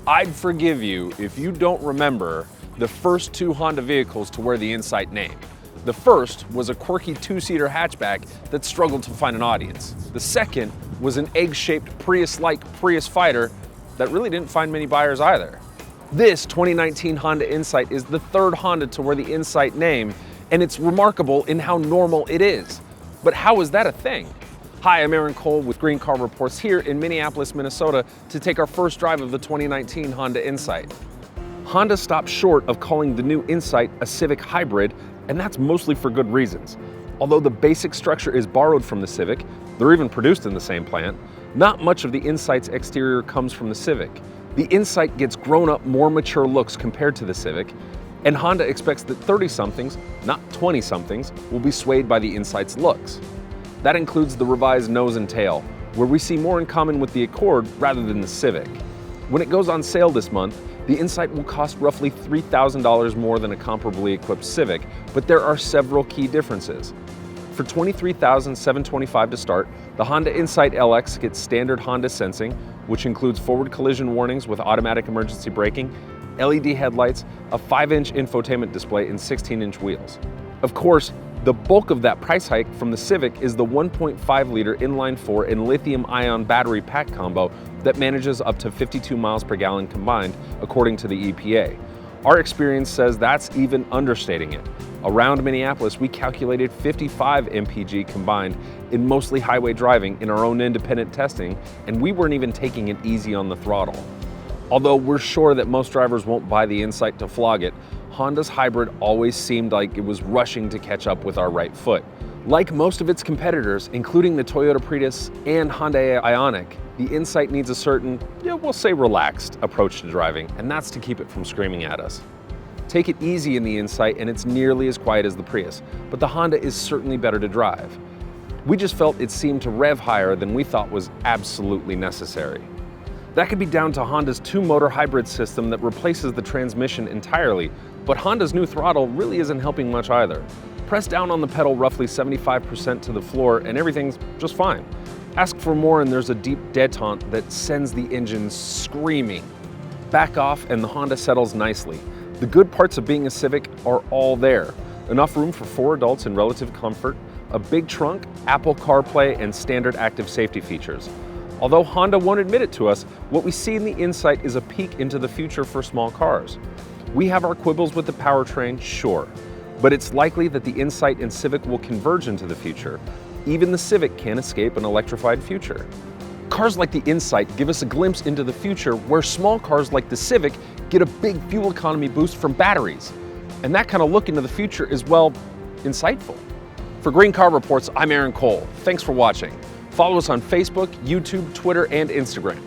I'd forgive you if you don't remember the first two Honda vehicles to wear the Insight name. The first was a quirky two-seater hatchback that struggled to find an audience. The second was an egg-shaped Prius-like Prius Fighter that really didn't find many buyers either. This 2019 Honda Insight is the third Honda to wear the Insight name, and it's remarkable in how normal it is. But how is that a thing? Hi, I'm Aaron Cole with Green Car Reports here in Minneapolis, Minnesota to take our first drive of the 2019 Honda Insight. Honda stopped short of calling the new Insight a Civic hybrid, and that's mostly for good reasons. Although the basic structure is borrowed from the Civic, they're even produced in the same plant, not much of the Insight's exterior comes from the Civic. The Insight gets grown-up, more mature looks compared to the Civic, and Honda expects that 30-somethings, not 20-somethings, will be swayed by the Insight's looks. That includes the revised nose and tail, where we see more in common with the Accord rather than the Civic. When it goes on sale this month, the Insight will cost roughly $3,000 more than a comparably equipped Civic, but there are several key differences. For $23,725 to start, the Honda Insight LX gets standard Honda sensing, which includes forward collision warnings with automatic emergency braking, LED headlights, a 5-inch infotainment display, and 16-inch wheels. Of course, the bulk of that price hike from the Civic is the 1.5-liter inline-4 and lithium-ion battery pack combo that manages up to 52 miles per gallon combined, according to the EPA. Our experience says that's even understating it. Around Minneapolis, we calculated 55 Mpg combined in mostly highway driving in our own independent testing, and we weren't even taking it easy on the throttle. Although we're sure that most drivers won't buy the Insight to flog it, Honda's hybrid always seemed like it was rushing to catch up with our right foot. Like most of its competitors, including the Toyota Prius and Hyundai Ioniq, the Insight needs a certain, we'll say relaxed, approach to driving, and that's to keep it from screaming at us. Take it easy in the Insight and it's nearly as quiet as the Prius, but the Honda is certainly better to drive. We just felt it seemed to rev higher than we thought was absolutely necessary. That could be down to Honda's two-motor hybrid system that replaces the transmission entirely, but Honda's new throttle really isn't helping much either. Press down on the pedal roughly 75% to the floor and everything's just fine. Ask for more and there's a deep detente that sends the engine screaming. Back off and the Honda settles nicely. The good parts of being a Civic are all there. Enough room for 4 adults in relative comfort, a big trunk, Apple CarPlay, and standard active safety features. Although Honda won't admit it to us, what we see in the Insight is a peek into the future for small cars. We have our quibbles with the powertrain, sure, but it's likely that the Insight and Civic will converge into the future. Even the Civic can't escape an electrified future. Cars like the Insight give us a glimpse into the future where small cars like the Civic get a big fuel economy boost from batteries. And that kind of look into the future is, well, insightful. For Green Car Reports, I'm Aaron Cole. Thanks for watching. Follow us on Facebook, YouTube, Twitter, and Instagram.